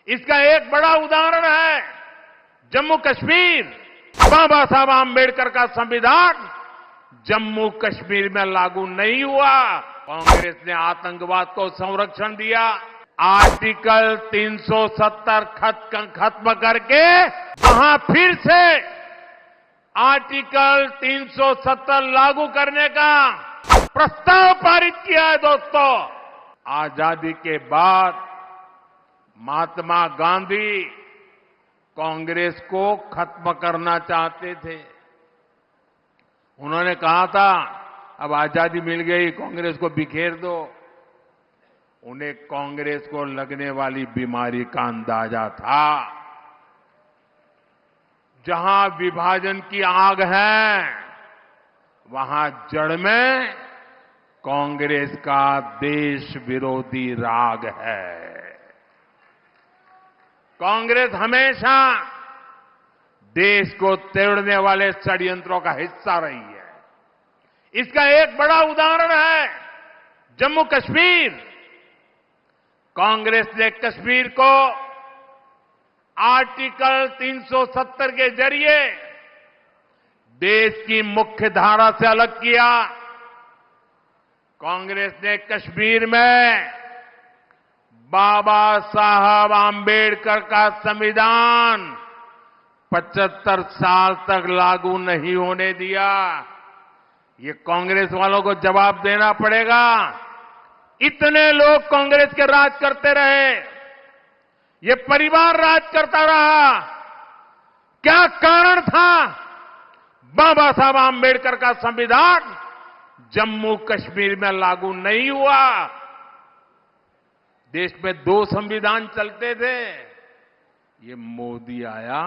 इसका एक बड़ा उदाहरण है जम्मू कश्मीर। बाबा साहब आम्बेडकर का संविधान जम्मू कश्मीर में लागू नहीं हुआ। कांग्रेस ने आतंकवाद को संरक्षण दिया। आर्टिकल 370 खत्म करके वहां फिर से आर्टिकल 370 लागू करने का प्रस्ताव पारित किया है। दोस्तों, आजादी के बाद महात्मा गांधी कांग्रेस को खत्म करना चाहते थे। उन्होंने कहा था अब आजादी मिल गई, कांग्रेस को बिखेर दो। उन्हें कांग्रेस को लगने वाली बीमारी का अंदाजा था। जहां विभाजन की आग है, वहां जड़ में कांग्रेस का देश विरोधी राग है। कांग्रेस हमेशा देश को तोड़ने वाले षड्यंत्रों का हिस्सा रही है। इसका एक बड़ा उदाहरण है जम्मू कश्मीर। कांग्रेस ने कश्मीर को आर्टिकल 370 के जरिए देश की मुख्य धारा से अलग किया। कांग्रेस ने कश्मीर में बाबा साहब आम्बेडकर का संविधान 75 साल तक लागू नहीं होने दिया। ये कांग्रेस वालों को जवाब देना पड़ेगा। इतने लोग कांग्रेस के राज करते रहे, ये परिवार राज करता रहा। क्या कारण था बाबा साहब आम्बेडकर का संविधान जम्मू कश्मीर में लागू नहीं हुआ? देश में 2 संविधान चलते थे। ये मोदी आया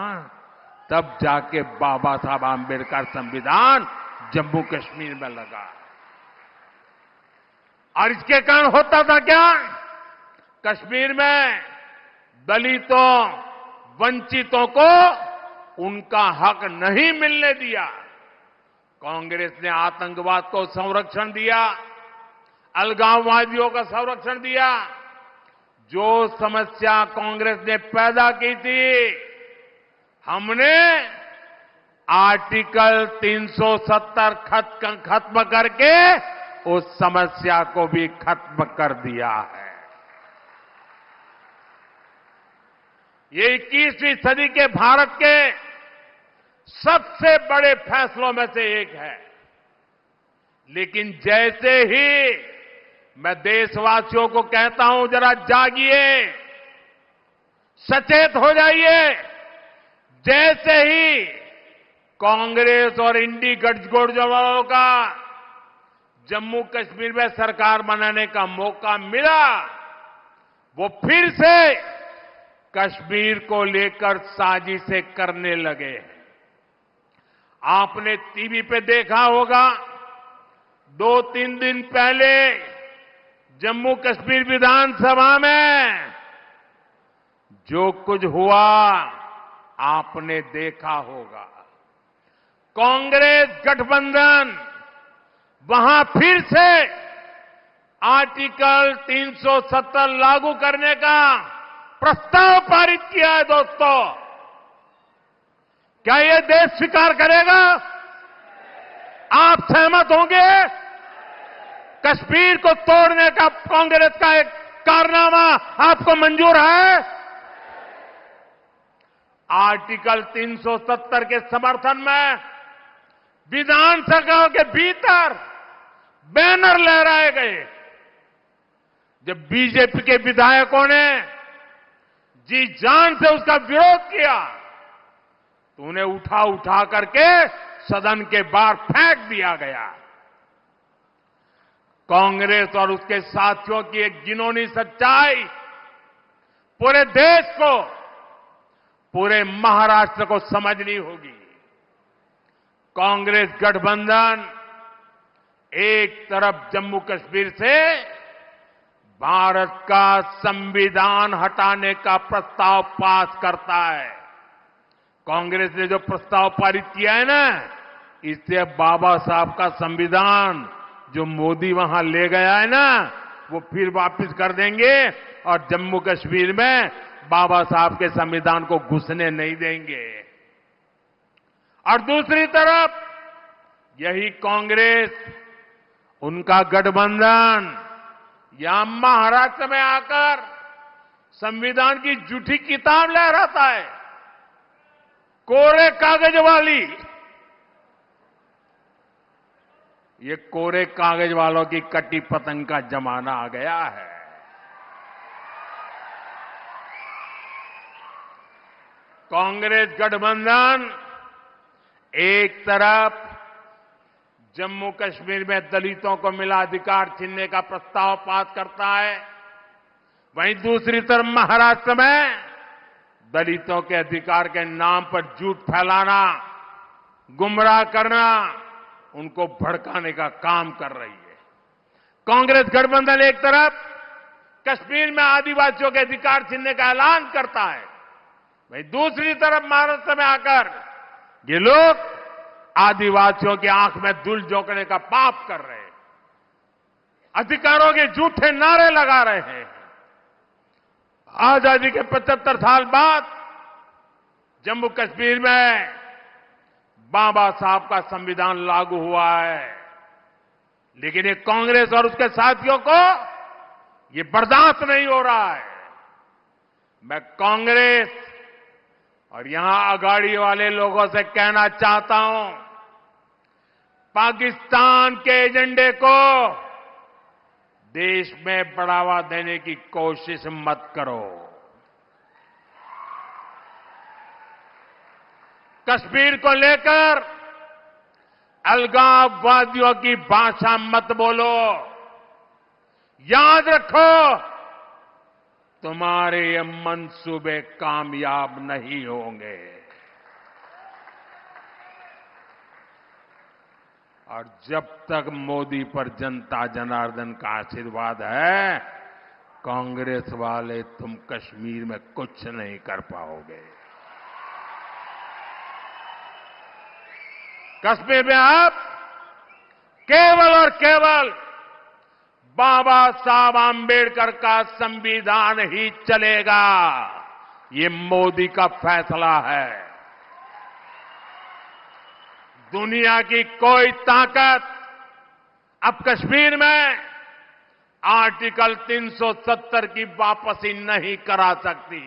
तब जाके बाबा साहब आम्बेडकर संविधान जम्मू कश्मीर में लगा। और इसके कारण होता था क्या? कश्मीर में दलितों, वंचितों को उनका हक नहीं मिलने दिया। कांग्रेस ने आतंकवाद को संरक्षण दिया, अलगाववादियों का संरक्षण दिया। जो समस्या कांग्रेस ने पैदा की थी, हमने आर्टिकल 370 खत्म करके उस समस्या को भी खत्म कर दिया है। ये 21वीं सदी के भारत के सबसे बड़े फैसलों में से एक है। लेकिन जैसे ही मैं देशवासियों को कहता हूं जरा जागिए, सचेत हो जाइए। जैसे ही कांग्रेस और इंडी गठजोड़ का जम्मू कश्मीर में सरकार बनाने का मौका मिला, वो फिर से कश्मीर को लेकर साजिशें करने लगे। आपने टीवी पे देखा होगा, 2-3 दिन पहले जम्मू कश्मीर विधानसभा में जो कुछ हुआ आपने देखा होगा। कांग्रेस गठबंधन वहां फिर से आर्टिकल 370 लागू करने का प्रस्ताव पारित किया है। दोस्तों, क्या यह देश स्वीकार करेगा? आप सहमत होंगे? कश्मीर को तोड़ने का कांग्रेस का एक कारनामा आपको मंजूर है? आर्टिकल 370 के समर्थन में विधानसभा के भीतर बैनर लहराए गए। जब बीजेपी के विधायकों ने जी जान से उसका विरोध किया तो उन्हें उठा करके सदन के बाहर फेंक दिया गया। कांग्रेस और उसके साथियों की एक घिनौनी सच्चाई पूरे देश को, पूरे महाराष्ट्र को समझनी होगी। कांग्रेस गठबंधन एक तरफ जम्मू कश्मीर से भारत का संविधान हटाने का प्रस्ताव पास करता है। कांग्रेस ने जो प्रस्ताव पारित किया है ना, इससे बाबा साहब का संविधान जो मोदी वहां ले गया है ना, वो फिर वापस कर देंगे और जम्मू कश्मीर में बाबा साहब के संविधान को घुसने नहीं देंगे। और दूसरी तरफ यही कांग्रेस, उनका गठबंधन यहां महाराष्ट्र में आकर संविधान की झूठी किताब लहराता है, कोरे कागज वाली। ये कोरे कागज वालों की कटी पतंग का जमाना आ गया है। कांग्रेस गठबंधन एक तरफ जम्मू कश्मीर में दलितों को मिला अधिकार छीनने का प्रस्ताव पास करता है, वहीं दूसरी तरफ महाराष्ट्र में दलितों के अधिकार के नाम पर झूठ फैलाना, गुमराह करना, उनको भड़काने का काम कर रही है। कांग्रेस गठबंधन एक तरफ कश्मीर में आदिवासियों के अधिकार छीनने का ऐलान करता है, वहीं दूसरी तरफ महाराष्ट्र में आकर ये लोग आदिवासियों की आंख में धूल झोंकने का पाप कर रहे हैं, अधिकारों के झूठे नारे लगा रहे हैं। आजादी के 75 साल बाद जम्मू कश्मीर में बाबा साहब का संविधान लागू हुआ है, लेकिन ये कांग्रेस और उसके साथियों को ये बर्दाश्त नहीं हो रहा है। मैं कांग्रेस और यहां अगाड़ी वाले लोगों से कहना चाहता हूं, पाकिस्तान के एजेंडे को देश में बढ़ावा देने की कोशिश मत करो। कश्मीर को लेकर अलगाववादियों की भाषा मत बोलो। याद रखो, तुम्हारे ये मंसूबे कामयाब नहीं होंगे। और जब तक मोदी पर जनता जनार्दन का आशीर्वाद है, कांग्रेस वाले तुम कश्मीर में कुछ नहीं कर पाओगे। कश्मीर में अब केवल और केवल बाबा साहब आंबेडकर का संविधान ही चलेगा। ये मोदी का फैसला है। दुनिया की कोई ताकत अब कश्मीर में आर्टिकल 370 की वापसी नहीं करा सकती।